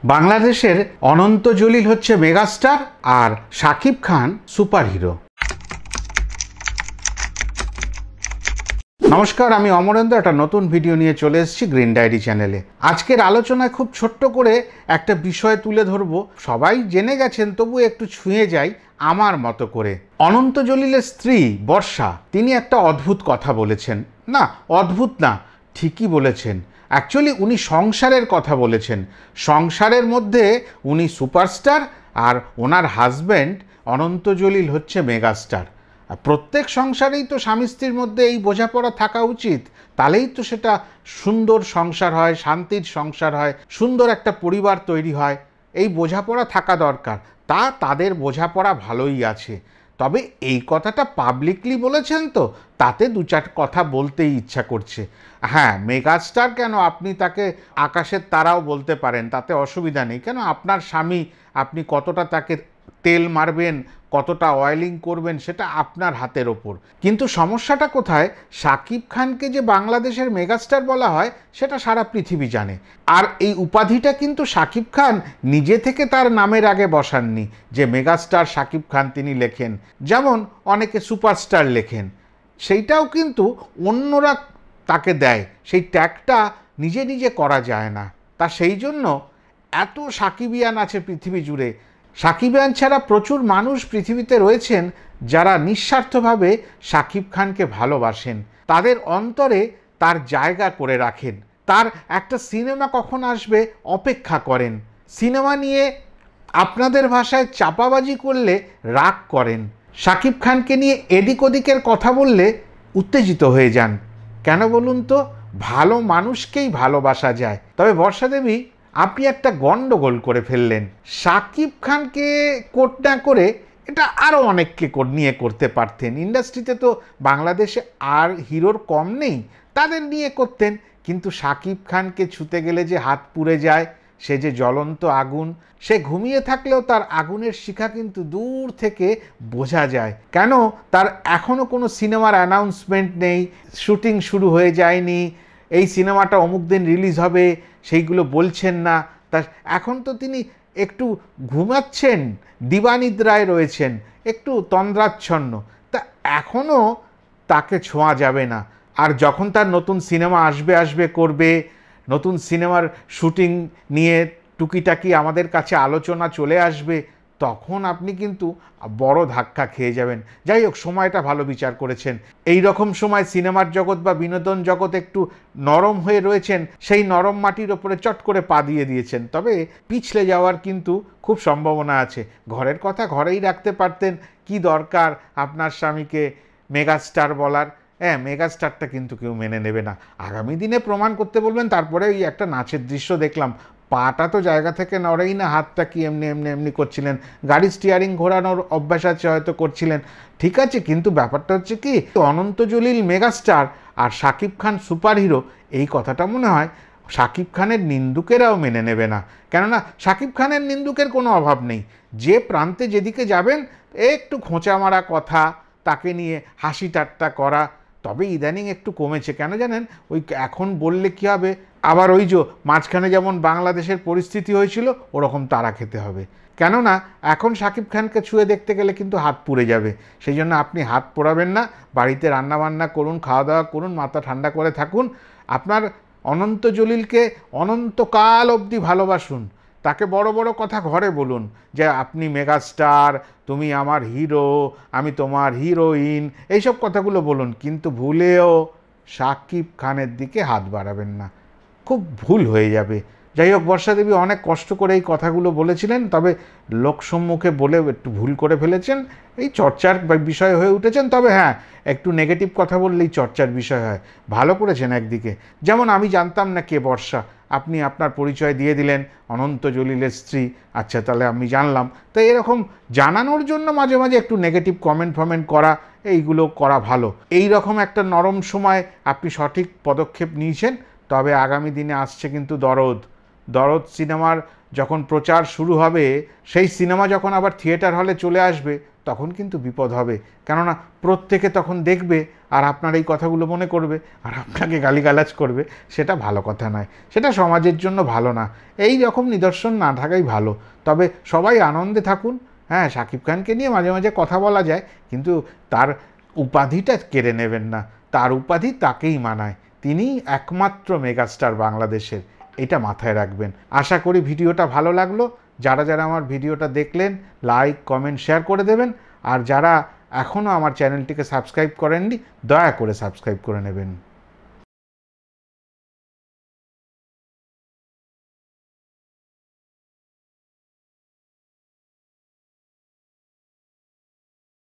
বাংলাদেশের অনন্ত জলিল হচ্ছে মেগাস্টার আর শাকিব খান সুপারহিরো। নমস্কার, আমি অমরেন্দ্র একটা নতুন ভিডিও নিয়ে চলে এসেছি গ্রিন ডায়েরি চ্যানেলে। আজকের আলোচনায় খুব ছোট্ট করে একটা বিষয় তুলে ধরবো। সবাই জেনে গেছেন, তবু একটু ছুঁয়ে যাই আমার মতো করে। অনন্ত জলিলের স্ত্রী বর্ষা, তিনি একটা অদ্ভুত কথা বলেছেন। না, অদ্ভুত না, ঠিকই বলেছেন। অ্যাকচুয়ালি উনি সংসারের কথা বলেছেন। সংসারের মধ্যে উনি সুপারস্টার আর ওনার হাজব্যান্ড অনন্ত জলিল হচ্ছে মেগাস্টার। প্রত্যেক সংসারেই তো স্বামী স্ত্রীর মধ্যে এই বোঝাপড়া থাকা উচিত, তাহলেই তো সেটা সুন্দর সংসার হয়, শান্তির সংসার হয়, সুন্দর একটা পরিবার তৈরি হয়। এই বোঝাপড়া থাকা দরকার। তাদের বোঝাপড়া ভালোই আছে। তবে এই কথাটা পাবলিকলি বলেছেন, তো তাতে দু চার কথা বলতেই ইচ্ছা করছে। হ্যাঁ, মেগাস্টার কেন, আপনি তাকে আকাশের তারাও বলতে পারেন, তাতে অসুবিধা নেই। কেন, আপনার স্বামী, আপনি কতটা তাকে তেল মারবেন, কতটা অয়েলিং করবেন, সেটা আপনার হাতের ওপর। কিন্তু সমস্যাটা কোথায়, শাকিব খানকে যে বাংলাদেশের মেগাস্টার বলা হয় সেটা সারা পৃথিবী জানে। আর এই উপাধিটা কিন্তু শাকিব খান নিজে থেকে তার নামের আগে বসাননি যে মেগাস্টার শাকিব খান তিনি লেখেন, যেমন অনেকে সুপারস্টার লেখেন। সেইটাও কিন্তু অন্যরা তাকে দেয়, সেই ট্যাগটা নিজে নিজে করা যায় না। তা সেই জন্য এত সাকিবিয়ান আছে পৃথিবী জুড়ে। সাকিবিয়ান ছাড়া প্রচুর মানুষ পৃথিবীতে রয়েছেন যারা নিঃস্বার্থভাবে শাকিব খানকে ভালোবাসেন, তাদের অন্তরে তার জায়গা করে রাখেন, তার একটা সিনেমা কখন আসবে অপেক্ষা করেন, সিনেমা নিয়ে আপনাদের ভাষায় চাপাবাজি করলে রাগ করেন, শাকিব খানকে নিয়ে এদিক ওদিকের কথা বললে উত্তেজিত হয়ে যান। কেন বলুন তো? ভালো মানুষকেই ভালোবাসা যায়। তবে বর্ষা দেবী, আপনি একটা গন্ডগোল করে ফেললেন। শাকিব খানকে কোট না করে এটা আরও অনেককে নিয়ে করতে পারতেন। ইন্ডাস্ট্রিতে তো বাংলাদেশে আর হিরোর কম নেই, তাদের নিয়ে করতেন। কিন্তু শাকিব খানকে ছুতে গেলে যে হাত পুড়ে যায়, সে যে জ্বলন্ত আগুন, সে ঘুমিয়ে থাকলেও তার আগুনের শিখা কিন্তু দূর থেকে বোঝা যায়। কেন, তার এখনও কোনো সিনেমার অ্যানাউন্সমেন্ট নেই, শুটিং শুরু হয়ে যায়নি, এই সিনেমাটা অমুক দিন রিলিজ হবে সেইগুলো বলছেন না। তা এখন তো তিনি একটু ঘুমাচ্ছেন, দিবানিদ্রায় রয়েছেন, একটু তন্দ্রাচ্ছন্ন। তা এখনও তাকে ছোঁয়া যাবে না। আর যখন তার নতুন সিনেমা আসবে করবে, নতুন সিনেমার শুটিং নিয়ে টুকিটাকি আমাদের কাছে আলোচনা চলে আসবে, তখন আপনি কিন্তু বড় ধাক্কা খেয়ে যাবেন। যাই হোক, সময়টা ভালো বিচার করেছেন। এই রকম সময় সিনেমার জগৎ বা বিনোদন জগৎ একটু নরম হয়ে রয়েছেন, সেই নরম মাটির ওপরে চট করে পা দিয়ে দিয়েছেন। তবে পিছলে যাওয়ার কিন্তু খুব সম্ভাবনা আছে। ঘরের কথা ঘরেই রাখতে পারতেন, কি দরকার আপনার স্বামীকে মেগাস্টার বলার। হ্যাঁ, মেগাস্টারটা কিন্তু কেউ মেনে নেবে না। আগামী দিনে প্রমাণ করতে বলবেন। তারপরে ওই একটা নাচের দৃশ্য দেখলাম, পাটা তো জায়গা থেকে নড়েই না, হাতটা কি এমনি এমনি এমনি করছিলেন, গাড়ির স্টিয়ারিং ঘোরানোর অভ্যাস আছে হয়তো করছিলেন, ঠিক আছে। কিন্তু ব্যাপারটা হচ্ছে কি, অনন্ত জলিল মেগাস্টার আর শাকিব খান সুপারহিরো, এই কথাটা মনে হয় শাকিব খানের নিন্দুকেরাও মেনে নেবে না। কেননা শাকিব খানের নিন্দুকের কোনো অভাব নেই। যে প্রান্তে যেদিকে যাবেন একটু খোঁচা মারা কথা, তাকে নিয়ে হাসি ঠাট্টা করা। তবে ইদানিং একটু কমেছে, কেন জানেন? ওই এখন বললে কী হবে, আবার ওই যে মাঝখানে যেমন বাংলাদেশের পরিস্থিতি হয়েছিল ওরকম তারা খেতে হবে। কেননা এখন শাকিব খানকে ছুঁয়ে দেখতে গেলে কিন্তু হাত পুড়ে যাবে। সেই জন্য আপনি হাত পোড়াবেন না, বাড়িতে রান্নাবান্না করুন, খাওয়া দাওয়া করুন, মাথা ঠান্ডা করে থাকুন। আপনার অনন্ত জলিলকে অনন্তকাল অবধি ভালোবাসুন, তাকে বড় বড় কথা ঘরে বলুন যে আপনি মেগাস্টার, তুমি আমার হিরো, আমি তোমার হিরোইন, এইসব কথাগুলো বলুন। কিন্তু ভুলেও শাকিব খানের দিকে হাত বাড়াবেন না, খুব ভুল হয়ে যাবে। যাই হোক, বর্ষা দেবী অনেক কষ্ট করে এই কথাগুলো বলেছিলেন, তবে লোকসম্মুখে বলে একটু ভুল করে ফেলেছেন, এই চর্চার বিষয় হয়ে উঠেছেন। তবে হ্যাঁ, একটু নেগেটিভ কথা বললেই চর্চার বিষয় হয়। ভালো করেছেন একদিকে। যেমন আমি জানতাম না কে বর্ষা, আপনি আপনার পরিচয় দিয়ে দিলেন, অনন্ত জলিলের স্ত্রী। আচ্ছা, তাহলে আমি জানলাম। তো এরকম জানানোর জন্য মাঝে মাঝে একটু নেগেটিভ কমেন্ট করা, এইগুলো করা ভালো। এই রকম একটা নরম সময় আপনি সঠিক পদক্ষেপ নিয়েছেন। তবে আগামী দিনে আসছে কিন্তু দরদ সিনেমার যখন প্রচার শুরু হবে, সেই সিনেমা যখন আবার থিয়েটার হলে চলে আসবে, তখন কিন্তু বিপদ হবে। কেননা প্রত্যেকে তখন দেখবে আর আপনার এই কথাগুলো মনে করবে আর আপনাকে গালিগালাজ করবে। সেটা ভালো কথা নয়, সেটা সমাজের জন্য ভালো না। এই রকম নিদর্শন না থাকাই ভালো। তবে সবাই আনন্দে থাকুন। হ্যাঁ, শাকিব খানকে নিয়ে মাঝে মাঝে কথা বলা যায়, কিন্তু তার উপাধিটা কেড়ে নেবেন না। তার উপাধি তাকেই মানায়। তিনি একমাত্র মেগাস্টার বাংলাদেশের, এটা মাথায় রাখবেন। আশা করি ভিডিওটা ভালো লাগলো। যারা যারা আমার ভিডিওটা দেখলেন, লাইক, কমেন্ট, শেয়ার করে দেবেন। আর যারা এখনও আমার চ্যানেলটিকে সাবস্ক্রাইব করেননি, দয়া করে সাবস্ক্রাইব করে নেবেন।